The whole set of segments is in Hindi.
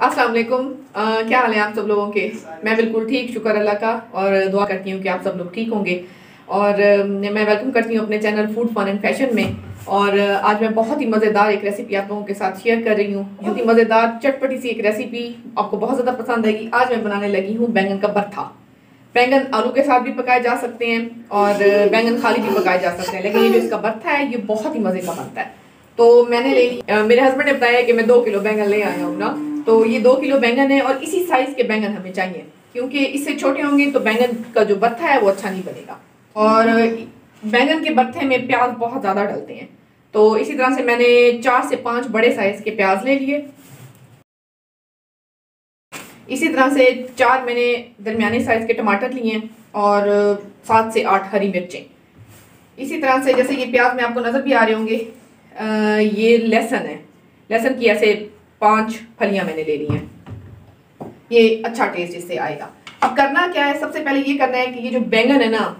अस्सलाम वालेकुम। क्या हाल है आप सब लोगों के। मैं बिल्कुल ठीक, शुक्र अल्लाह का, और दुआ करती हूँ कि आप सब लोग ठीक होंगे। और मैं वेलकम करती हूँ अपने channel food fun and fashion में। और आज मैं बहुत ही मज़ेदार एक रेसिपी आप लोगों के साथ शेयर कर रही हूँ, जो कि मज़ेदार चटपटी सी एक रेसिपी आपको बहुत ज़्यादा पसंद आएगी। आज मैं बनाने लगी हूँ बैंगन का भरथा। बैंगन आलू के साथ भी पकाए जा सकते हैं और बैंगन खाली भी पकाए जा सकते हैं, लेकिन ये जो इसका भरथा है ये बहुत ही मज़े का बनता है। तो मैंने ले ली, मेरे हस्बैंड ने बताया कि मैं 2 किलो बैंगन ले आया हूँ ना। तो ये 2 किलो बैंगन है और इसी साइज के बैंगन हमें चाहिए, क्योंकि इससे छोटे होंगे तो बैंगन का जो भरथा है वो अच्छा नहीं बनेगा। और बैंगन के भरथे में प्याज बहुत ज़्यादा डलते हैं, तो इसी तरह से मैंने 4 से 5 बड़े साइज के प्याज ले लिए। इसी तरह से 4 मैंने दरमियाने साइज के टमाटर लिए और 7 से 8 हरी मिर्चें। इसी तरह से जैसे ये प्याज में आपको नज़र भी आ रहे होंगे, ये लहसुन है। लहसुन की ऐसे 5 फलियां मैंने ले ली हैं। ये अच्छा टेस्ट इससे आएगा। अब करना क्या है, सबसे पहले ये करना है कि ये जो बैंगन है ना,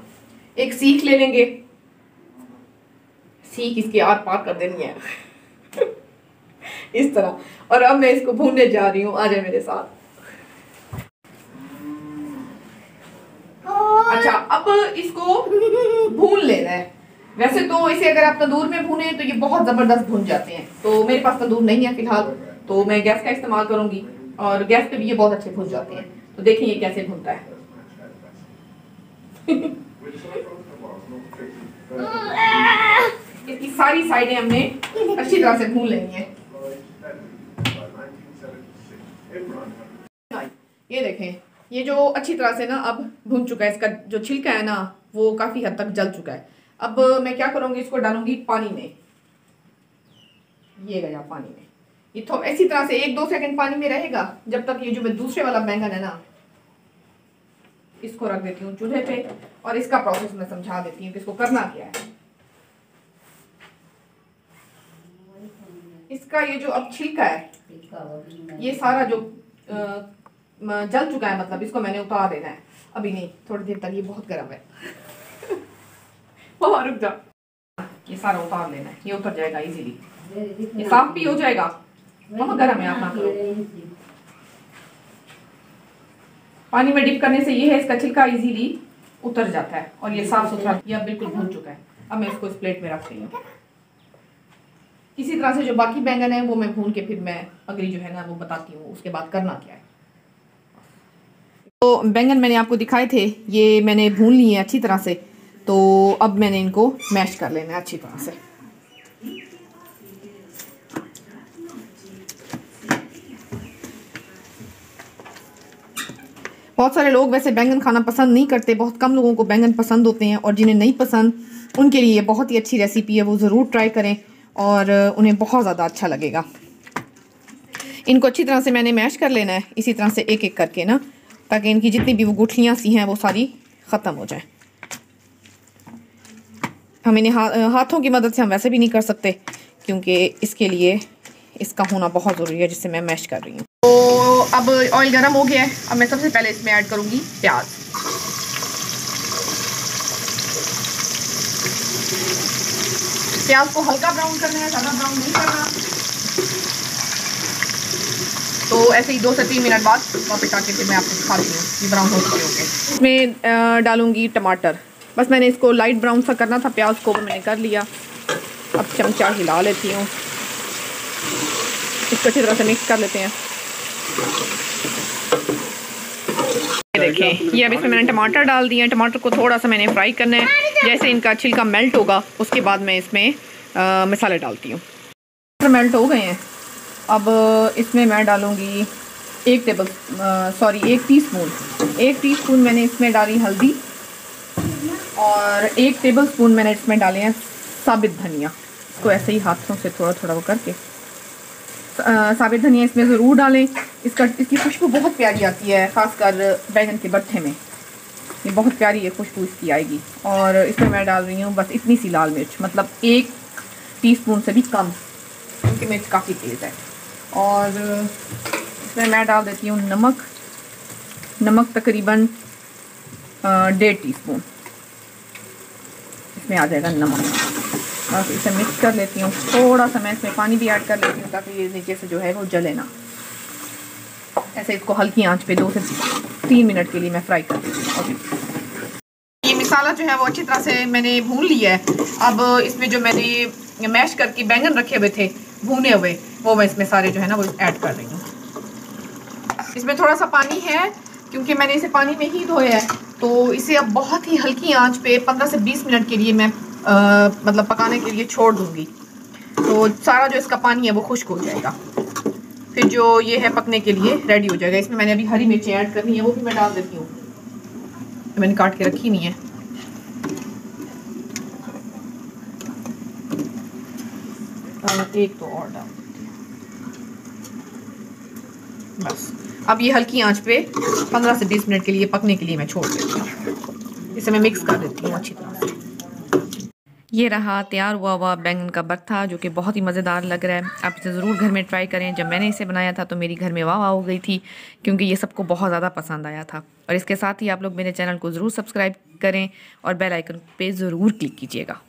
एक सीख ले लेंगे। सीख इसके आर पार कर देनी है इस तरह। और अब मैं इसको भूनने जा रही हूँ, आ जाए मेरे साथ। अच्छा, अब इसको भून लेना है। वैसे तो इसे अगर आप तंदूर में भूने तो ये बहुत ज़बरदस्त भून जाते हैं, तो मेरे पास तंदूर नहीं है फिलहाल, तो मैं गैस का इस्तेमाल करूंगी। और गैस पे भी ये बहुत अच्छे भून जाते हैं। तो देखिए ये कैसे भूनता है इसकी सारी साइडें हमने अच्छी तरह से भून लेनी है। ये देखें, ये जो अच्छी तरह से ना अब भून चुका है, इसका जो छिलका है ना वो काफ़ी हद तक जल चुका है। अब मैं क्या करूँगी, इसको डालूंगी पानी में। ये गया पानी में। ये तो इसी तरह से 1-2 सेकंड पानी में रहेगा, जब तक ये जो मैं दूसरे वाला बैंगन है ना, इसको रख देती हूँ चूल्हे पे और इसका प्रोसेस मैं समझा देती हूँ कि इसको करना क्या है। इसका ये जो अब छिलका है, ये सारा जो जल चुका है, मतलब इसको मैंने उतार देना है। अभी नहीं, थोड़ी देर तक, ये बहुत गर्म है रुक जा। ये सारा उतार लेना है, ये उतर जाएगा इजीली। ये साफ भी हो जाएगा। बहुत गर्म है, आप ना करो। पानी में डिप करने से ये है, इसका छिलका इजीली उतर जाता है और ये साफ सुथरा, ये बिल्कुल भून चुका है। अब मैं इसको इस प्लेट में रख रही हूँ। इसी तरह से जो बाकी बैंगन है वो मैं भून के फिर मैं अगली जो है ना वो बताती हूँ उसके बाद करना क्या है। तो बैंगन मैंने आपको दिखाए थे, ये मैंने भून लिए अच्छी तरह से। तो अब मैंने इनको मैश कर लेना है अच्छी तरह से। बहुत सारे लोग वैसे बैंगन खाना पसंद नहीं करते, बहुत कम लोगों को बैंगन पसंद होते हैं, और जिन्हें नहीं पसंद उनके लिए बहुत ही अच्छी रेसिपी है, वो ज़रूर ट्राई करें और उन्हें बहुत ज़्यादा अच्छा लगेगा। इनको अच्छी तरह से मैंने मैश कर लेना है, इसी तरह से एक एक करके ना, ताकि इनकी जितनी भी वो गुठलियाँ सी हैं वो सारी ख़त्म हो जाए। हम इन्हें हाथों की मदद से हम वैसे भी नहीं कर सकते, क्योंकि इसके लिए इसका होना बहुत ज़रूरी है, जिससे मैं मैश कर रही हूँ। तो अब ऑयल गर्म हो गया है। अब मैं सबसे पहले इसमें ऐड करूँगी प्याज। प्याज को हल्का ब्राउन करना है, ज़्यादा ब्राउन नहीं करना। तो ऐसे ही 2 से 3 मिनट बाद वापस आके फिर मैं आपको दिखाती हूँ कि ब्राउन हो चुके होंगे। इसमें डालूँगी टमाटर। बस मैंने इसको लाइट ब्राउन सा करना था प्याज को, मैंने कर लिया। अब चमचा हिला लेती हूँ, इसको अच्छी तरह से मिक्स कर लेते हैं। ये देखें, ये अब इसमें मैंने टमाटर डाल दिए हैं। टमाटर को थोड़ा सा मैंने फ्राई करना है, जैसे इनका छिलका मेल्ट होगा उसके बाद मैं इसमें मसाले डालती हूँ। टमाटर मेल्ट हो गए हैं। अब इसमें मैं डालूँगी 1 टीस्पून मैंने इसमें डाली हल्दी, और 1 टेबलस्पून मैंने इसमें डाले हैं साबित धनिया। इसको ऐसे ही हाथों से थोड़ा थोड़ा वो करके साबित धनिया इसमें ज़रूर डालें। इसकी खुशबू बहुत प्यारी आती है, ख़ासकर बैंगन के भरथे में। ये बहुत प्यारी है खुशबू इसकी आएगी। और इसमें मैं डाल रही हूँ बस इतनी सी लाल मिर्च, मतलब 1 टीस्पून से भी कम, क्योंकि मिर्च काफ़ी तेज़ है। और इसमें मैं डाल देती हूँ नमक तकरीबन 1.5 टीस्पून इसमें आ जाएगा नमक। और इसे मिक्स कर लेती हूँ। थोड़ा सा मैं इसमें पानी भी ऐड कर लेती हूँ, ताकि ये नीचे से जो है वो जले ना। ऐसे इसको हल्की आंच पे 2 से 3 मिनट के लिए मैं फ्राई कर दूँगी। ये मसाला जो है वो अच्छी तरह से मैंने भून लिया है। अब इसमें जो मैंने मैश करके बैंगन रखे हुए थे भुने हुए, वो मैं इसमें सारे जो है ना वो ऐड कर रही हूँ। इसमें थोड़ा सा पानी है क्योंकि मैंने इसे पानी में ही धोया है, तो इसे अब बहुत ही हल्की आंच पे 15 से 20 मिनट के लिए मैं मतलब पकाने के लिए छोड़ दूँगी। तो सारा जो इसका पानी है वो खुश्क हो जाएगा, फिर जो ये है पकने के लिए रेडी हो जाएगा। इसमें मैंने अभी हरी मिर्ची ऐड करनी है, वो भी मैं डाल देती हूँ, मैंने काट के रखी हुई है। एक तो और डाल देती हूँ बस। अब ये हल्की आंच पे 15 से 20 मिनट के लिए पकने के लिए मैं छोड़ देती हूँ। इसे मैं मिक्स कर देती हूँ अच्छी तरह से। ये रहा तैयार हुआ बैंगन का भरता, जो कि बहुत ही मज़ेदार लग रहा है। आप इसे ज़रूर घर में ट्राई करें। जब मैंने इसे बनाया था तो मेरी घर में वाह हो गई थी, क्योंकि ये सबको बहुत ज़्यादा पसंद आया था। और इसके साथ ही आप लोग मेरे चैनल को ज़रूर सब्सक्राइब करें और बेल आइकन पे ज़रूर क्लिक कीजिएगा।